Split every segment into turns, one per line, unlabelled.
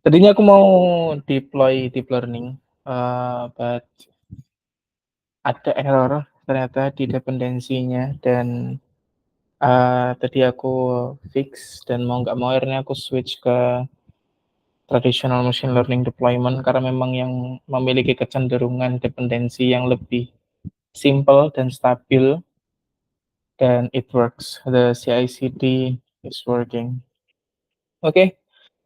Tadinya aku mau deploy deep learning, but ada error ternyata di dependensinya dan, tadi aku fix dan mau nggak mau akhirnya aku switch ke traditional machine learning deployment karena memang yang memiliki kecenderungan dependensi yang lebih simple dan stabil dan it works, the CI/CD is working. Oke,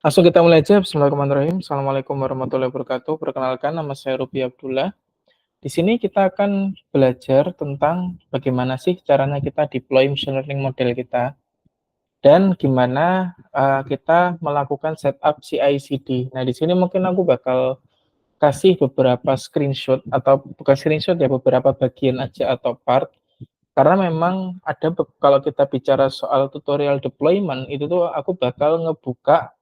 langsung kita mulai aja. Bismillahirrahmanirrahim. Assalamualaikum warahmatullahi wabarakatuh. Perkenalkan, nama saya Ruby Abdullah. Di sini kita akan belajar tentang bagaimana sih caranya kita deploy machine learning model kita dan gimana kita melakukan setup CI/CD. Nah, di sini mungkin aku bakal kasih beberapa screenshot atau bukan screenshot ya, beberapa bagian aja atau part karena memang ada kalau kita bicara soal tutorial deployment itu tuh aku bakal ngebuka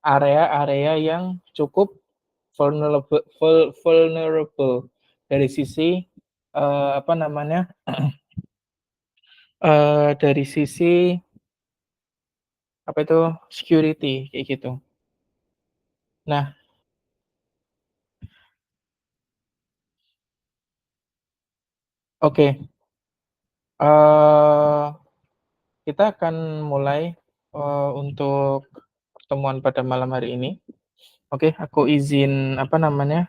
area-area yang cukup vulnerable dari sisi, apa namanya, dari sisi, apa itu, security, kayak gitu. Nah, oke, eee, kita akan mulai, untuk pertemuan pada malam hari ini. Oke, aku izin, apa namanya,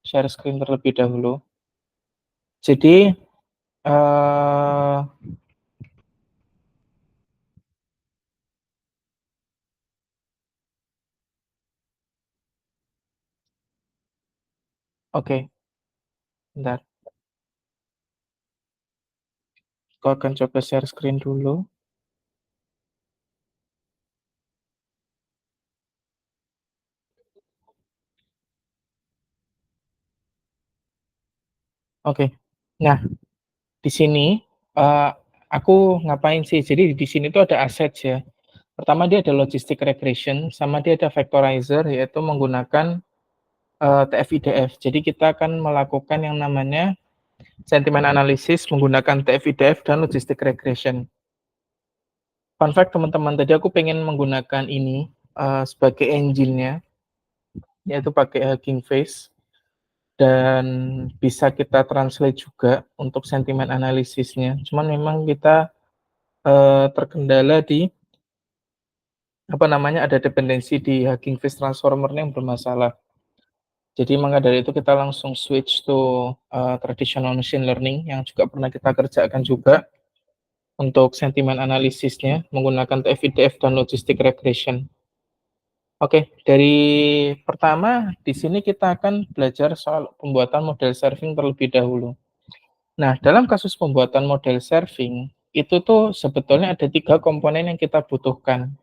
share screen terlebih dahulu. Jadi, eee, oke, bentar, aku akan coba share screen dulu. Oke. Nah, di sini, aku ngapain sih? Jadi di sini tuh ada assets ya. Pertama dia ada logistic regression, sama dia ada vectorizer, yaitu menggunakan, TF-IDF. Jadi kita akan melakukan yang namanya sentiment analysis menggunakan TF-IDF dan logistic regression. Fun fact teman-teman, tadi aku pengen menggunakan ini, sebagai engine-nya, yaitu pakai Hugging Face, dan bisa kita translate juga untuk sentiment analisisnya. Cuman memang kita terkendala di, apa namanya, ada dependensi di Hugging Face transformer-nya yang bermasalah. Jadi maka dari itu kita langsung switch to, traditional machine learning yang juga pernah kita kerjakan juga untuk sentiment analisisnya menggunakan TF-IDF dan logistic regression. Oke, dari pertama di sini kita akan belajar soal pembuatan model serving terlebih dahulu. Nah, dalam kasus pembuatan model serving, itu tuh sebetulnya ada 3 komponen yang kita butuhkan.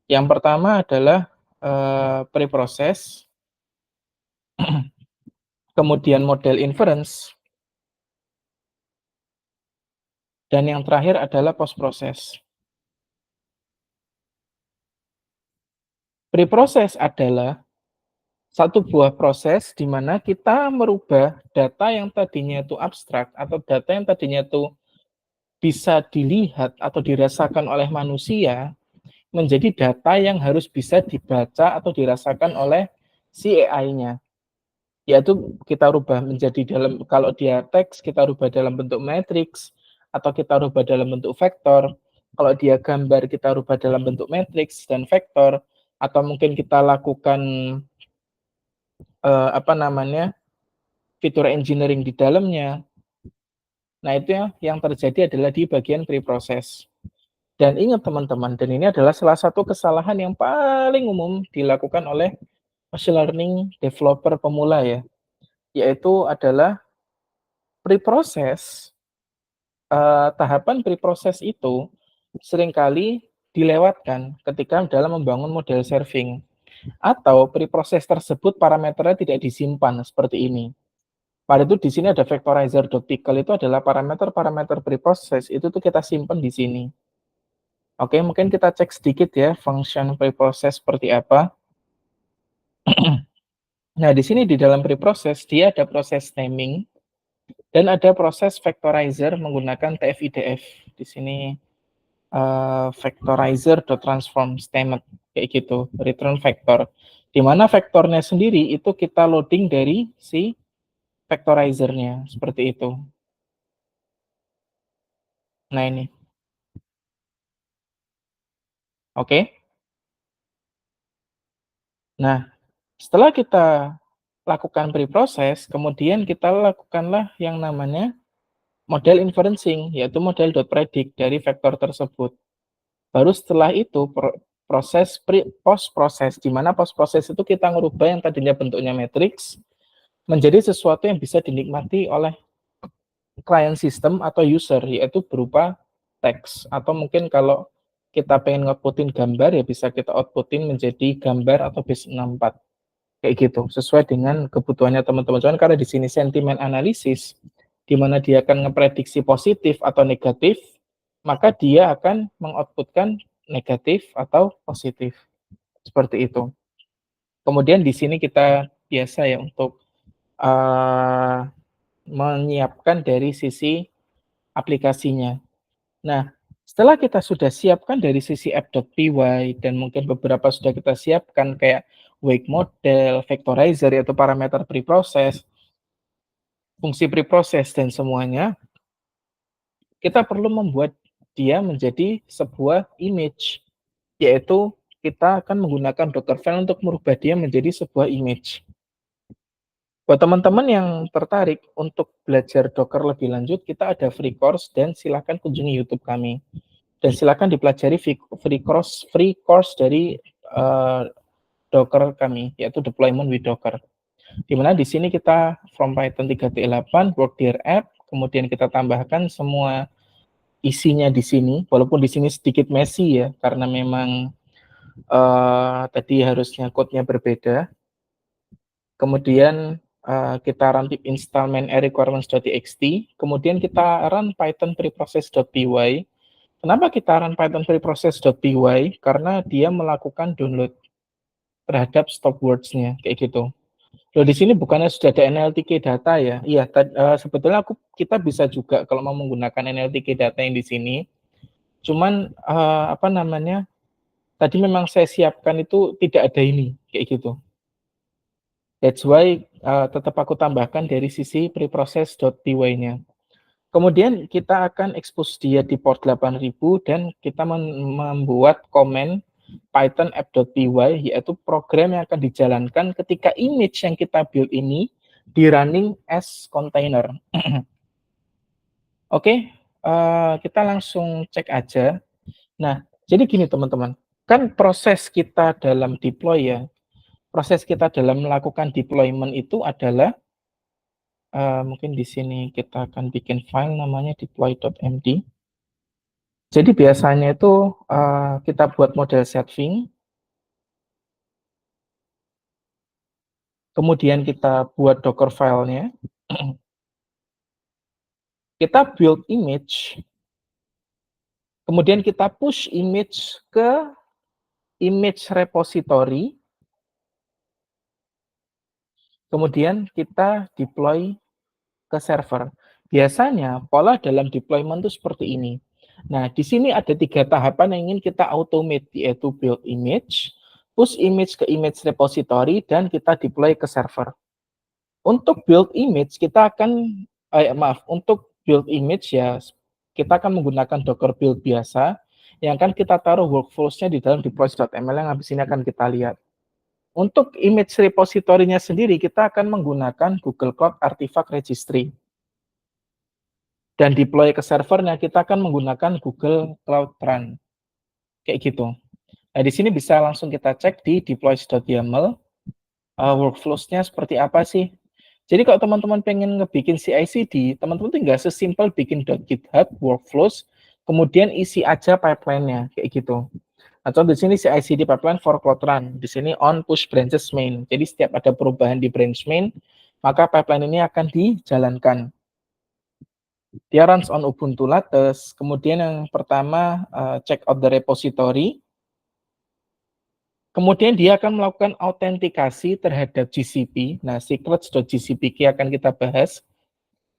Yang pertama adalah, preproses, kemudian model inference, dan yang terakhir adalah post proses. Preproses adalah satu buah proses di mana kita merubah data yang tadinya itu abstrak atau data yang tadinya itu bisa dilihat atau dirasakan oleh manusia menjadi data yang harus bisa dibaca atau dirasakan oleh si AI-nya. Yaitu kita rubah menjadi dalam, kalau dia teks kita rubah dalam bentuk matriks atau kita rubah dalam bentuk vektor. Kalau dia gambar kita rubah dalam bentuk matriks dan vektor, atau mungkin kita lakukan, apa namanya, fitur engineering di dalamnya. Nah, itu yang terjadi adalah di bagian preproses. Dan ingat teman-teman, dan ini adalah salah satu kesalahan yang paling umum dilakukan oleh machine learning developer pemula ya, yaitu adalah preproses, tahapan preproses itu seringkali dilewatkan ketika dalam membangun model serving, atau preproses tersebut parameternya tidak disimpan seperti ini. Pada itu di sini ada vectorizer.pickle, itu adalah parameter-parameter preproses, itu tuh kita simpan di sini. Oke, mungkin kita cek sedikit ya function preproses seperti apa. Nah, di sini di dalam preproses dia ada proses naming dan ada proses vectorizer menggunakan TF-IDF. Di sini vectorizer.transform statement, kayak gitu, return vector. Di mana vektornya sendiri itu kita loading dari si vectorizer-nya, seperti itu. Nah ini, oke. Nah, setelah kita lakukan preproses, kemudian kita lakukanlah yang namanya model inferencing, yaitu model dot predict dari vektor tersebut. Baru setelah itu proses post proses, di mana post proses itu kita merubah yang tadinya bentuknya matrix menjadi sesuatu yang bisa dinikmati oleh client system atau user, yaitu berupa teks, atau mungkin kalau kita pengen outputin gambar ya bisa kita outputin menjadi gambar atau base64 kayak gitu, sesuai dengan kebutuhannya teman-teman. Cuman karena di sini sentimen analisis, di mana dia akan ngeprediksi positif atau negatif, maka dia akan mengoutputkan negatif atau positif, seperti itu. Kemudian di sini kita biasa ya untuk menyiapkan dari sisi aplikasinya. Nah, setelah kita sudah siapkan dari sisi app.py dan mungkin beberapa sudah kita siapkan kayak wake model, vectorizer yaitu parameter preprocess, fungsi preprocess dan semuanya, kita perlu membuat dia menjadi sebuah image, yaitu kita akan menggunakan Dockerfile untuk merubah dia menjadi sebuah image. Buat teman-teman yang tertarik untuk belajar Docker lebih lanjut, kita ada free course dan silakan kunjungi YouTube kami. Dan silakan dipelajari free course dari Docker kami, yaitu Deployment with Docker. Di mana di sini kita from Python 3.8, Workdir app, kemudian kita tambahkan semua isinya di sini, walaupun di sini sedikit messy ya, karena memang tadi harusnya code-nya berbeda. Kemudian kita run pip install main requirements.txt, kemudian kita run python preprocess.py. Kenapa kita run python preprocess.py? Karena dia melakukan download terhadap stop words-nya, kayak gitu. Loh, di sini bukannya sudah ada NLTK data ya? Iya, sebetulnya kita bisa juga kalau mau menggunakan NLTK data yang di sini. Cuman apa namanya? Tadi memang saya siapkan itu tidak ada ini, kayak gitu. That's why tetap aku tambahkan dari sisi preprocess.py-nya. Kemudian kita akan expose dia di port 8000 dan kita membuat komen Python app.py, yaitu program yang akan dijalankan ketika image yang kita build ini di running as container. Oke, kita langsung cek aja. Nah, jadi gini teman-teman, kan proses kita dalam deploy ya, proses kita dalam melakukan deployment itu adalah mungkin di sini kita akan bikin file namanya deploy.md. Jadi biasanya itu kita buat model setting, kemudian kita buat Docker file-nya, kita build image, kemudian kita push image ke image repository, kemudian kita deploy ke server. Biasanya pola dalam deployment itu seperti ini. Nah, di sini ada 3 tahapan yang ingin kita automate, yaitu build image, push image ke image repository, dan kita deploy ke server. Untuk build image, kita akan, untuk build image ya, kita akan menggunakan Docker build biasa, yang akan kita taruh workflows-nya di dalam deploy.ml yang habis ini akan kita lihat. Untuk image repository-nya sendiri, kita akan menggunakan Google Cloud Artifact Registry. Dan deploy ke servernya, kita akan menggunakan Google Cloud Run. Kayak gitu. Nah, di sini bisa langsung kita cek di deploy.yaml, workflows-nya seperti apa sih. Jadi kalau teman-teman pengen ngebikin CI/CD, teman-teman tuh nggak sesimpel bikin .github workflows, kemudian isi aja pipeline-nya, kayak gitu. Nah, contoh di sini CI/CD pipeline for Cloud Run. Di sini on push branches main. Jadi setiap ada perubahan di branch main, maka pipeline ini akan dijalankan. Dia runs on Ubuntu Latest. Kemudian yang pertama, check out the repository. Kemudian dia akan melakukan autentikasi terhadap GCP. Nah, secrets.gcpk akan kita bahas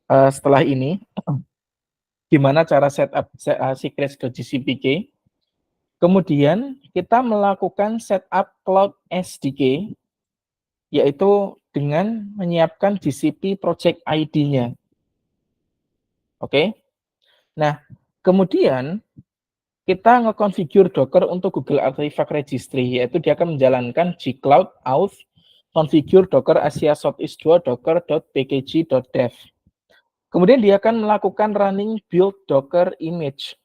setelah ini. Gimana cara setup secrets.gcpk. Kemudian kita melakukan setup Cloud SDK, yaitu dengan menyiapkan GCP Project ID-nya. Oke. Nah, kemudian kita nge-configure Docker untuk Google Artifact Registry, yaitu dia akan menjalankan gcloud auth configure Docker Asia Southeast 2 docker.pkg.dev. Kemudian dia akan melakukan running build Docker image.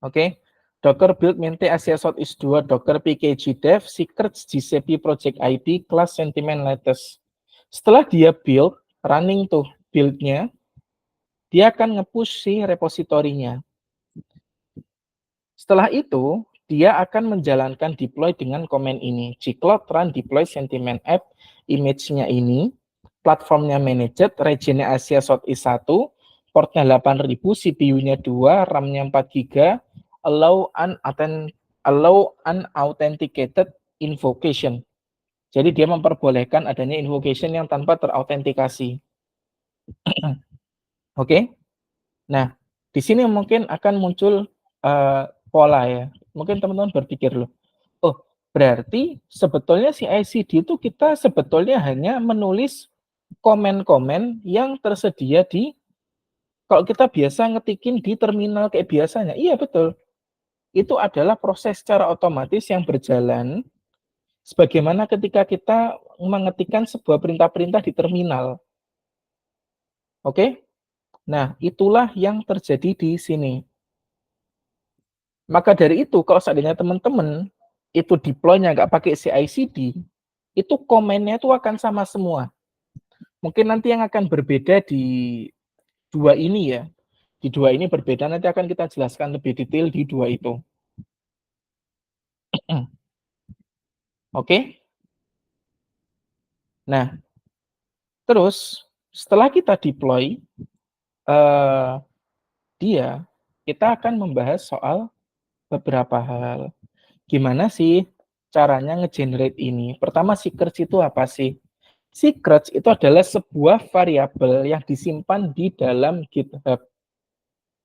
Oke. Docker build maintain Asia Southeast 2 docker pkg dev secrets GCP project ID class sentiment latest. Setelah dia build, running tuh build-nya, dia akan nge-push si repositorinya. Setelah itu, dia akan menjalankan deploy dengan komen ini. gcloud run deploy sentiment app, image-nya ini, platformnya managed, region-nya Asia Southeast 1, portnya 8000, CPU-nya 2, RAM-nya 4 GB, allow unauthenticated invocation. Jadi dia memperbolehkan adanya invocation yang tanpa terautentikasi. Oke. Nah, di sini mungkin akan muncul pola ya. Mungkin teman-teman berpikir loh, oh berarti sebetulnya si ICD itu kita sebetulnya hanya menulis komen-komen yang tersedia di, kalau kita biasa ngetikin di terminal kayak biasanya. Iya betul. Itu adalah proses secara otomatis yang berjalan sebagaimana ketika kita mengetikkan sebuah perintah-perintah di terminal. Oke? Nah, itulah yang terjadi di sini. Maka dari itu, kalau seandainya teman-teman itu deploy-nya nggak pakai CI/CD, itu komennya itu akan sama semua. Mungkin nanti yang akan berbeda di dua ini ya. Di dua ini berbeda, nanti akan kita jelaskan lebih detail di dua itu. Oke? Nah, terus setelah kita deploy, kita akan membahas soal beberapa hal. Gimana sih caranya nge-generate ini? Pertama, secrets itu apa sih? Secrets itu adalah sebuah variabel yang disimpan di dalam GitHub.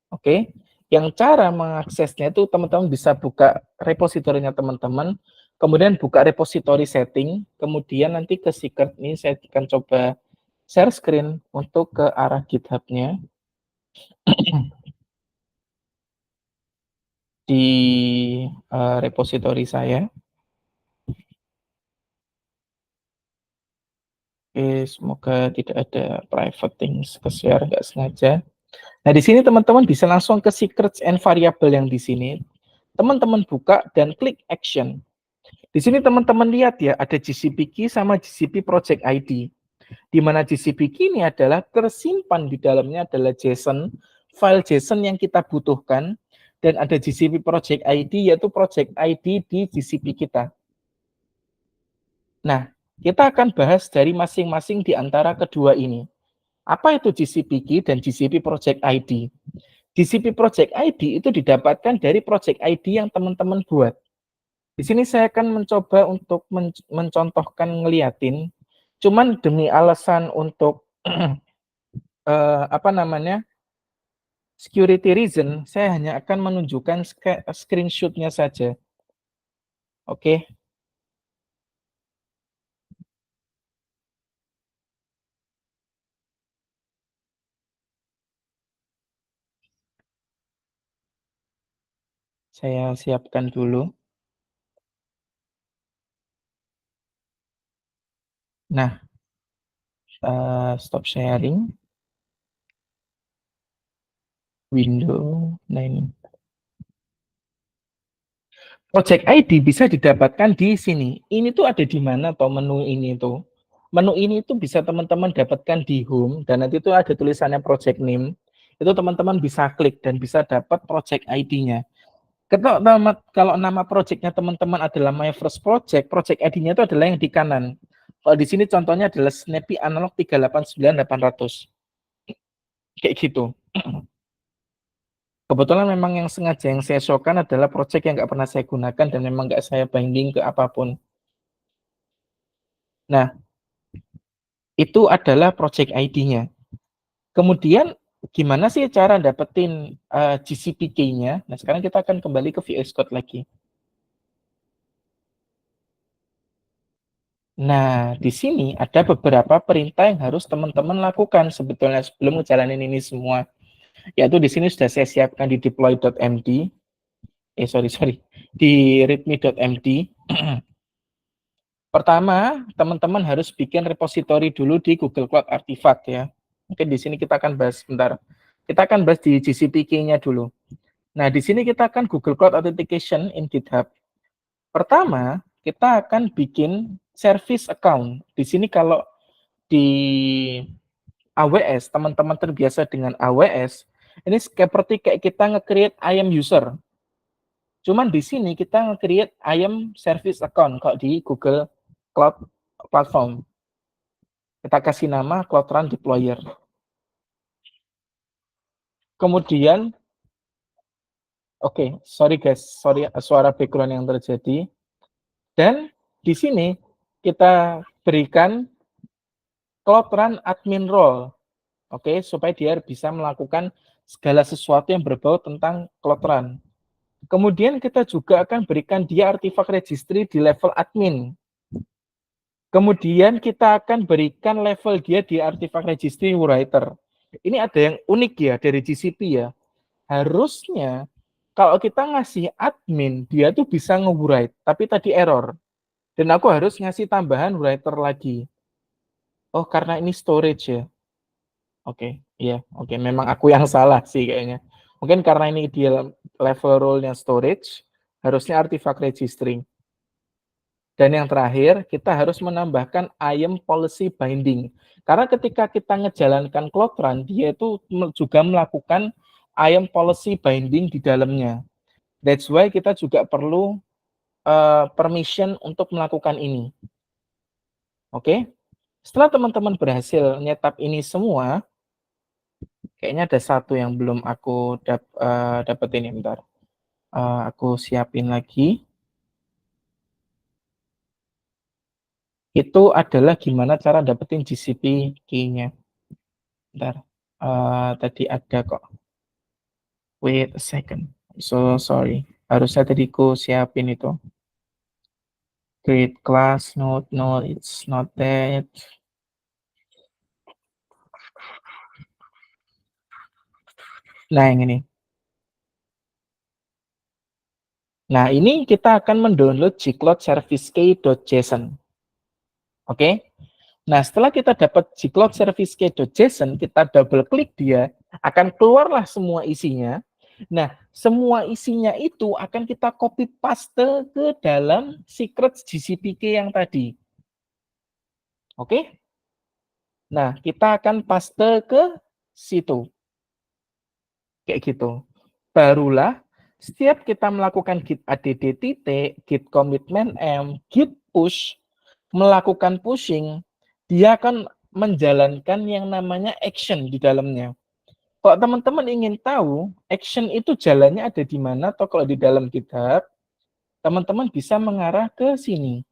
Oke, yang cara mengaksesnya itu teman-teman bisa buka repositorinya teman-teman, kemudian buka repository setting, kemudian nanti ke secret ini saya akan coba share screen untuk ke arah GitHub-nya. Di repository saya. Oke, semoga tidak ada private things ke-share, nggak sengaja. Nah, di sini teman-teman bisa langsung ke secrets and variable yang di sini. Teman-teman buka dan klik action. Di sini teman-teman lihat ya, ada GCP key sama GCP project ID. Di mana GCP key ini adalah tersimpan di dalamnya adalah JSON, file JSON yang kita butuhkan, dan ada GCP project ID, yaitu project ID di GCP kita. Nah, kita akan bahas dari masing-masing di antara kedua ini. Apa itu GCP key dan GCP project ID? GCP project ID itu didapatkan dari project ID yang teman-teman buat. Di sini saya akan mencoba untuk mencontohkan ngeliatin, cuman demi alasan untuk security reason, saya hanya akan menunjukkan screenshot-nya saja. Oke. Saya siapkan dulu. Nah, stop sharing. Window 9. Project ID bisa didapatkan di sini. Ini tuh ada di mana toh menu ini tuh? Menu ini tuh bisa teman-teman dapatkan di home dan nanti tuh ada tulisannya project name. Itu teman-teman bisa klik dan bisa dapat project ID-nya. Kalau nama projectnya teman-teman adalah My First Project, project ID-nya itu adalah yang di kanan. Kalau di sini contohnya adalah Snappy Analog 389800. Kayak gitu. Kebetulan memang yang sengaja yang saya show-kan adalah project yang nggak pernah saya gunakan dan memang nggak saya binding ke apapun. Nah, itu adalah project ID-nya. Kemudian, gimana sih cara dapetin GCP key-nya? Nah, sekarang kita akan kembali ke VS Code lagi. Nah, di sini ada beberapa perintah yang harus teman-teman lakukan sebetulnya sebelum ngejalanin ini semua. Yaitu di sini sudah saya siapkan di deploy.md, sorry, di readme.md. Pertama, teman-teman harus bikin repository dulu di Google Cloud Artifact ya. Mungkin di sini kita akan bahas sebentar. Kita akan bahas di GCP-nya dulu. Nah, di sini kita akan Google Cloud Authentication in GitHub. Pertama, kita akan bikin service account. Di sini kalau di AWS, teman-teman terbiasa dengan AWS, ini seperti kayak kita nge-create IAM user. Cuman di sini kita nge-create IAM service account kalau di Google Cloud Platform. Kita kasih nama Cloud Run Deployer. Kemudian, sorry guys, sorry suara background yang terjadi. Dan di sini kita berikan Cloud Run admin role, supaya dia bisa melakukan segala sesuatu yang berbau tentang Cloud Run. Kemudian kita juga akan berikan dia artifact registry di level admin. Kemudian kita akan berikan level dia di artifact registry writer. Ini ada yang unik ya dari GCP ya. Harusnya kalau kita ngasih admin, dia tuh bisa nge-write, tapi tadi error. Dan aku harus ngasih tambahan writer lagi. Oh, karena ini storage ya. Memang aku yang salah sih kayaknya. Mungkin karena ini di level role-nya storage, harusnya artifact registry. Dan yang terakhir, kita harus menambahkan IAM policy binding. Karena ketika kita ngejalankan Cloud Run, dia itu juga melakukan IAM policy binding di dalamnya. That's why kita juga perlu permission untuk melakukan ini. Oke? Setelah teman-teman berhasil nyetup ini semua, kayaknya ada satu yang belum aku dapetin ini, bentar. Aku siapin lagi. Itu adalah gimana cara dapetin GCP key-nya. Bentar. Tadi ada kok. Wait a second. So sorry. Harusnya tadi ku siapin itu. Create class, no, it's not that. Nah, yang ini. Nah, ini kita akan mendownload gcloud service key.json. Oke? Nah, setelah kita dapat gcloud service key.json, kita double klik dia, akan keluarlah semua isinya. Nah, semua isinya itu akan kita copy paste ke dalam secret GCP key yang tadi. Oke? Nah, kita akan paste ke situ. Kayak gitu. Barulah setiap kita melakukan git add titik, git commitment m, git push, melakukan pushing, dia akan menjalankan yang namanya action di dalamnya. Kalau teman-teman ingin tahu action itu jalannya ada di mana, atau kalau di dalam GitHub, teman-teman bisa mengarah ke sini.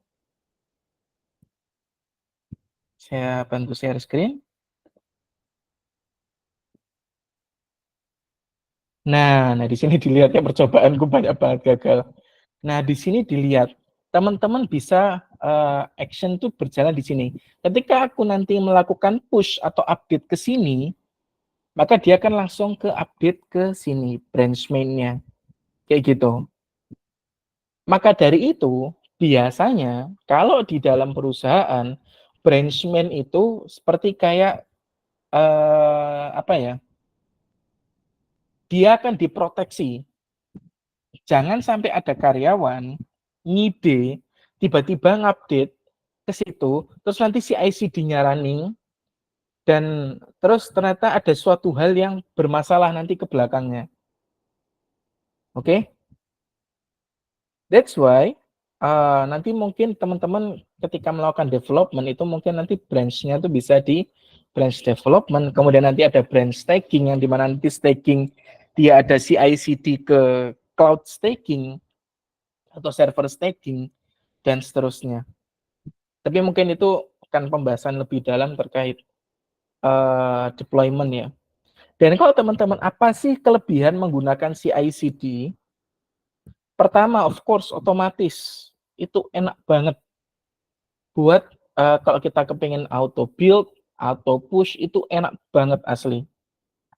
Saya bantu share screen. Nah, di sini dilihatnya percobaanku banyak banget gagal. Nah, di sini dilihat, teman-teman bisa action tuh berjalan di sini. Ketika aku nanti melakukan push atau update ke sini, maka dia akan langsung ke update ke sini, branch main-nya. Kayak gitu. Maka dari itu, biasanya kalau di dalam perusahaan, branch main itu seperti kayak, apa ya, dia akan diproteksi. Jangan sampai ada karyawan ngide, tiba-tiba ngupdate ke situ, terus nanti si ICD-nya running, dan terus ternyata ada suatu hal yang bermasalah nanti ke belakangnya. Oke? That's why nanti mungkin teman-teman ketika melakukan development itu mungkin nanti branch-nya itu bisa di branch development, kemudian nanti ada branch staking yang dimana nanti staking dia ada CI/CD ke cloud staking atau server staking dan seterusnya. Tapi mungkin itu akan pembahasan lebih dalam terkait deployment ya. Dan kalau teman-teman apa sih kelebihan menggunakan CI/CD? Pertama, of course, otomatis. Itu enak banget buat kalau kita kepengen auto build, auto push itu enak banget asli.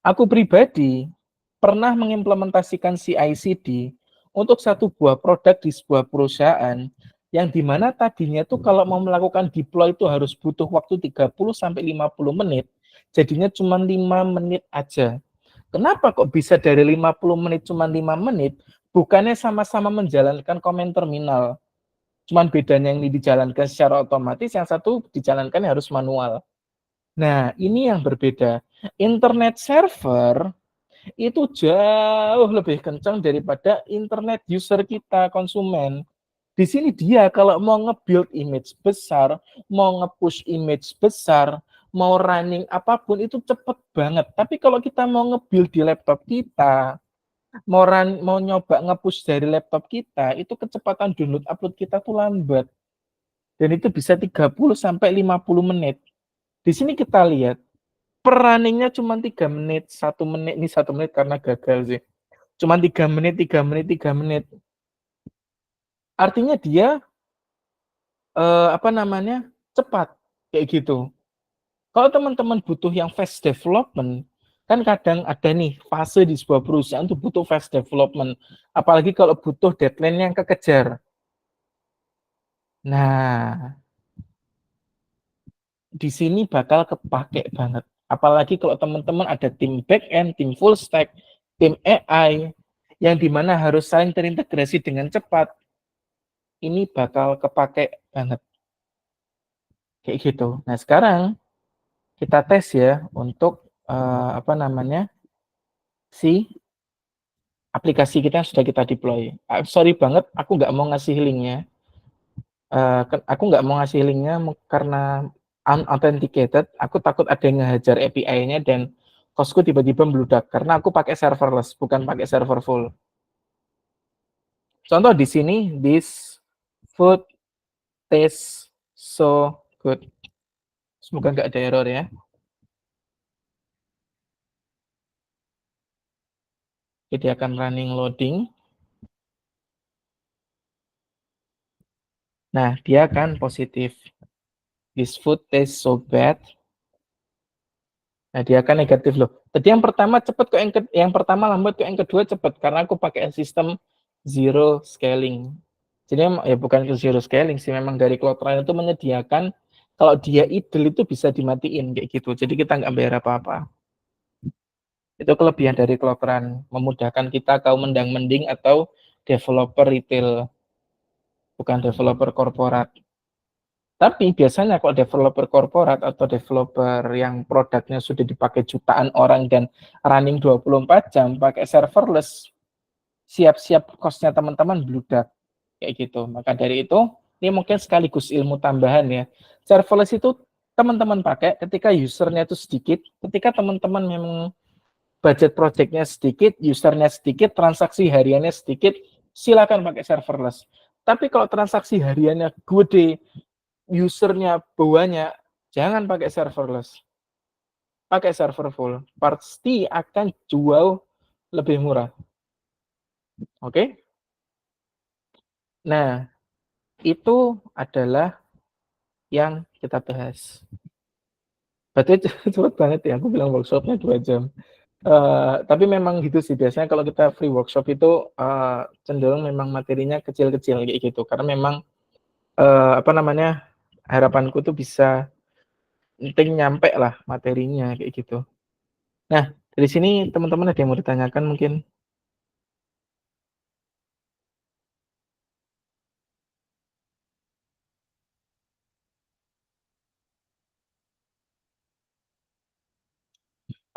Aku pribadi pernah mengimplementasikan CI/CD untuk satu buah produk di sebuah perusahaan yang dimana tadinya tuh kalau mau melakukan deploy itu harus butuh waktu 30 sampai 50 menit, jadinya cuma 5 menit aja. Kenapa kok bisa dari 50 menit cuma 5 menit? Bukannya sama-sama menjalankan komen terminal. Cuman bedanya yang ini dijalankan secara otomatis, yang satu dijalankan harus manual. Nah, ini yang berbeda. Internet server itu jauh lebih kencang daripada internet user kita, konsumen. Di sini dia kalau mau nge-build image besar, mau nge-push image besar, mau running apapun itu cepet banget. Tapi kalau kita mau nge-build di laptop kita, mau nyoba nge-push dari laptop kita, itu kecepatan download upload kita tuh lambat. Dan itu bisa 30 sampai 50 menit. Di sini kita lihat, per runningnya cuma 3 menit, 1 menit, ini 1 menit karena gagal sih. Cuma 3 menit, 3 menit, 3 menit. Artinya dia apa namanya? Cepat kayak gitu. Kalau teman-teman butuh yang fast development, kan kadang ada nih fase di sebuah perusahaan tuh butuh fast development. Apalagi kalau butuh deadline yang kekejar. Nah, di sini bakal kepake banget. Apalagi kalau teman-teman ada tim back end, tim full stack, tim AI, yang dimana harus saling terintegrasi dengan cepat, ini bakal kepake banget. Kayak gitu. Nah, sekarang kita tes ya untuk apa namanya si aplikasi kita yang sudah kita deploy. Sorry banget, aku nggak mau ngasih linknya. Aku nggak mau ngasih linknya karena unauthenticated. Aku takut ada yang ngehajar API-nya dan kosku tiba-tiba meludak karena aku pakai serverless, bukan pakai server full. Contoh di sini, this food tastes so good. Semoga nggak ada error ya. Jadi akan running loading. Nah, dia akan positif. This food tastes so bad. Nah, dia akan negatif loh. Tadi yang pertama cepet kok, yang pertama lambat kok, yang kedua cepet karena aku pakai sistem zero scaling. Jadi ya bukan ke zero scaling sih, memang dari Cloudrun itu menyediakan kalau dia idle itu bisa dimatiin kayak gitu. Jadi kita nggak bayar apa-apa. Itu kelebihan dari Cloudrun, memudahkan kita kaum mendang-mending atau developer retail, bukan developer korporat. Tapi biasanya kalau developer korporat atau developer yang produknya sudah dipakai jutaan orang dan running 24 jam pakai serverless, siap-siap cost-nya teman-teman bludak kayak gitu. Maka dari itu, ini mungkin sekaligus ilmu tambahan ya. Serverless itu teman-teman pakai ketika usernya itu sedikit, ketika teman-teman memang budget projectnya sedikit, usernya sedikit, transaksi hariannya sedikit, silakan pakai serverless. Tapi kalau transaksi hariannya gede, usernya banyak, jangan pakai serverless. Pakai server full. Pasti akan jual lebih murah. Oke? Nah, itu adalah yang kita bahas. Berarti cepet banget ya, aku bilang workshopnya 2 jam. Tapi memang gitu sih, biasanya kalau kita free workshop itu cenderung memang materinya kecil-kecil kayak gitu. Karena memang apa namanya, harapanku tuh bisa penting nyampe lah materinya kayak gitu. Nah, dari sini teman-teman ada yang mau ditanyakan mungkin?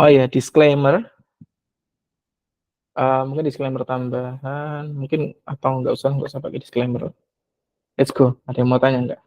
Oh ya, disclaimer, mungkin disclaimer tambahan, mungkin atau nggak usah pakai disclaimer. Let's go, ada yang mau tanya nggak?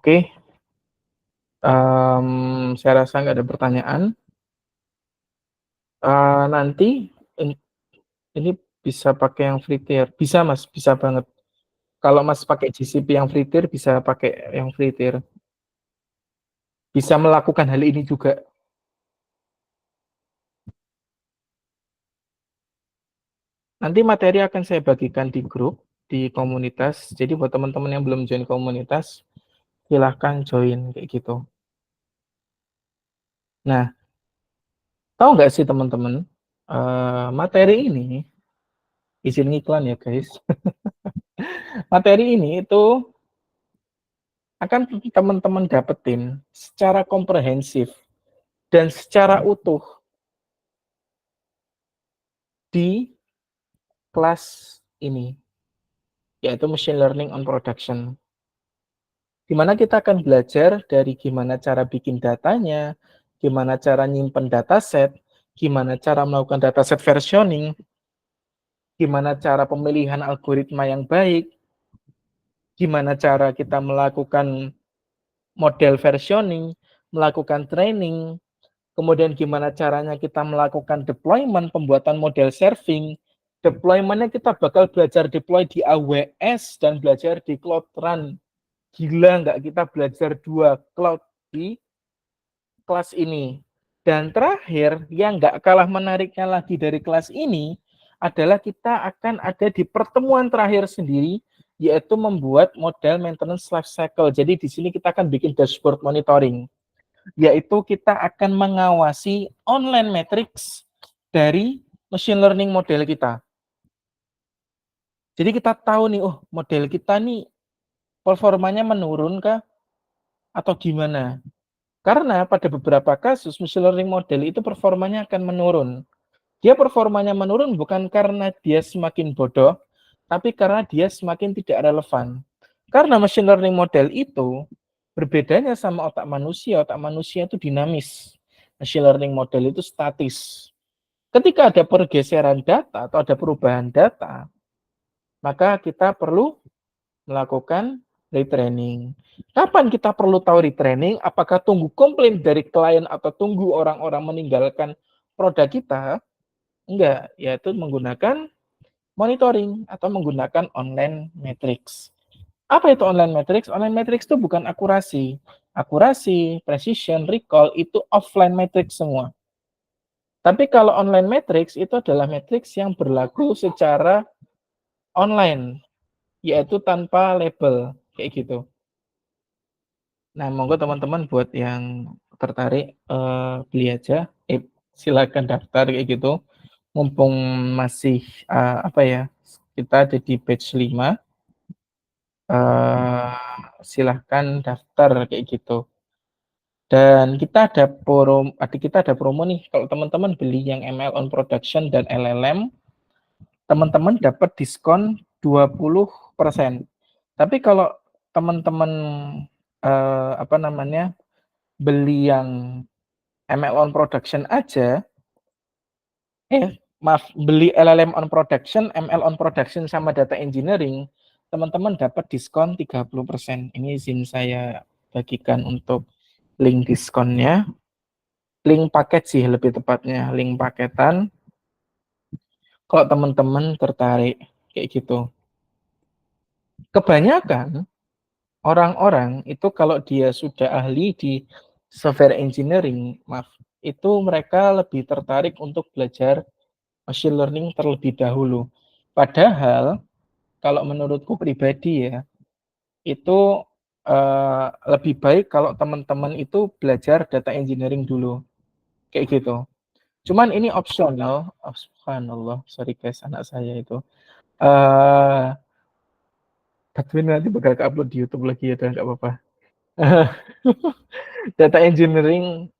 Oke, saya rasa nggak ada pertanyaan. Nanti in ini bisa pakai yang free tier, bisa Mas, bisa banget. Kalau Mas pakai GCP yang free tier, bisa pakai yang free tier. Bisa melakukan hal ini juga. Nanti materi akan saya bagikan di grup, di komunitas. Jadi buat teman-teman yang belum join komunitas, silahkan join kayak gitu. Nah, tahu nggak sih teman-teman, materi ini, izin iklan ya guys, materi ini itu akan teman-teman dapetin secara komprehensif dan secara utuh di kelas ini, yaitu Machine Learning on Production. Di mana kita akan belajar dari gimana cara bikin datanya, gimana cara nyimpen dataset, gimana cara melakukan dataset versioning, gimana cara pemilihan algoritma yang baik, gimana cara kita melakukan model versioning, melakukan training, kemudian gimana caranya kita melakukan deployment, pembuatan model serving, deployment-nya kita bakal belajar deploy di AWS dan belajar di Cloud Run. Gila nggak kita belajar 2 cloud di kelas ini. Dan terakhir, yang nggak kalah menariknya lagi dari kelas ini, adalah kita akan ada di pertemuan terakhir sendiri, yaitu membuat model maintenance life cycle. Jadi di sini kita akan bikin dashboard monitoring, yaitu kita akan mengawasi online metrics dari machine learning model kita. Jadi kita tahu nih, oh model kita nih performanya menurun kah atau gimana? Karena pada beberapa kasus machine learning model itu performanya akan menurun. Dia performanya menurun bukan karena dia semakin bodoh, tapi karena dia semakin tidak relevan. Karena machine learning model itu berbedanya sama otak manusia itu dinamis. Machine learning model itu statis. Ketika ada pergeseran data atau ada perubahan data, maka kita perlu melakukan retraining. Kapan kita perlu tahu retraining? Apakah tunggu komplain dari klien atau tunggu orang-orang meninggalkan produk kita? Enggak, yaitu menggunakan monitoring atau menggunakan online metrics. Apa itu online metrics? Online metrics itu bukan akurasi. Akurasi, precision, recall itu offline metrics semua. Tapi kalau online metrics itu adalah metrics yang berlaku secara online, yaitu tanpa label, kayak gitu. Nah, monggo teman-teman buat yang tertarik beli aja, silakan daftar kayak gitu. Mumpung masih apa ya, kita ada di batch 5, silahkan daftar kayak gitu. Dan kita ada promo nih, kalau teman-teman beli yang ML on Production dan LLM, teman-teman dapat diskon 20%. Tapi kalau teman-teman apa namanya, beli yang ML on Production aja, maaf, beli LLM on Production, ML on Production sama Data Engineering, teman-teman dapat diskon 30%. Ini izin saya bagikan untuk link diskonnya. Link paket sih lebih tepatnya, link paketan. Kalau teman-teman tertarik kayak gitu. Kebanyakan orang-orang itu kalau dia sudah ahli di software engineering, maaf, itu mereka lebih tertarik untuk belajar machine learning terlebih dahulu. Padahal kalau menurutku pribadi ya, itu lebih baik kalau teman-teman itu belajar data engineering dulu, kayak gitu. Cuman ini opsional, oh, subhanallah, sorry guys, anak saya itu. Tapi nanti bakal upload di YouTube lagi ya, dan nggak apa-apa. Data engineering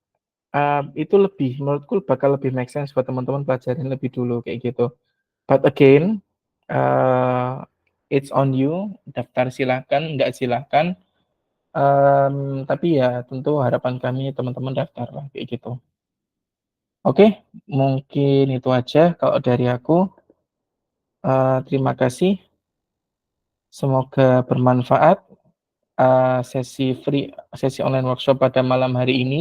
itu lebih, menurutku bakal lebih make sense buat teman-teman pelajarin lebih dulu kayak gitu. But again, it's on you, daftar silahkan, nggak silahkan. Tapi ya tentu harapan kami teman-teman daftar lah kayak gitu. Oke, mungkin itu aja kalau dari aku. Terima kasih, semoga bermanfaat. sesi online workshop pada malam hari ini.